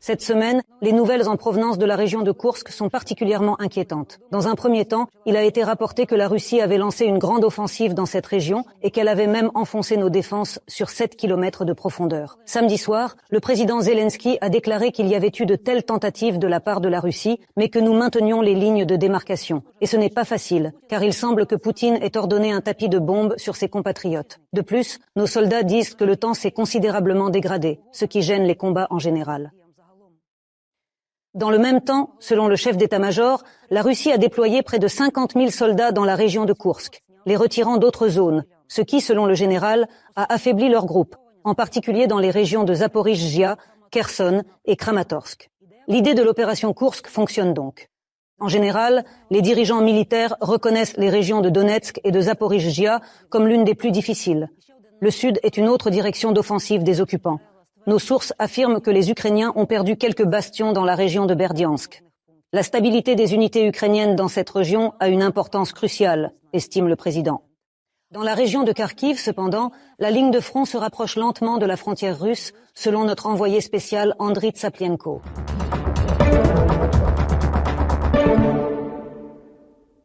Cette semaine, les nouvelles en provenance de la région de Koursk sont particulièrement inquiétantes. Dans un premier temps, il a été rapporté que la Russie avait lancé une grande offensive dans cette région et qu'elle avait même enfoncé nos défenses sur 7 kilomètres de profondeur. Samedi soir, le président Zelensky a déclaré qu'il y avait eu de telles tentatives de la part de la Russie, mais que nous maintenions les lignes de démarcation. Et ce n'est pas facile, car il semble que Poutine ait ordonné un tapis de bombes sur ses compatriotes. De plus, nos soldats disent que le temps s'est considérablement dégradé, ce qui gêne les combats en général. Dans le même temps, selon le chef d'état-major, la Russie a déployé près de 50 000 soldats dans la région de Koursk, les retirant d'autres zones, ce qui, selon le général, a affaibli leur groupe, en particulier dans les régions de Zaporijjia, Kherson et Kramatorsk. L'idée de l'opération Koursk fonctionne donc. En général, les dirigeants militaires reconnaissent les régions de Donetsk et de Zaporijjia comme l'une des plus difficiles. Le sud est une autre direction d'offensive des occupants. Nos sources affirment que les Ukrainiens ont perdu quelques bastions dans la région de Berdiansk. La stabilité des unités ukrainiennes dans cette région a une importance cruciale, estime le président. Dans la région de Kharkiv, cependant, la ligne de front se rapproche lentement de la frontière russe, selon notre envoyé spécial Andriy Tsaplienko.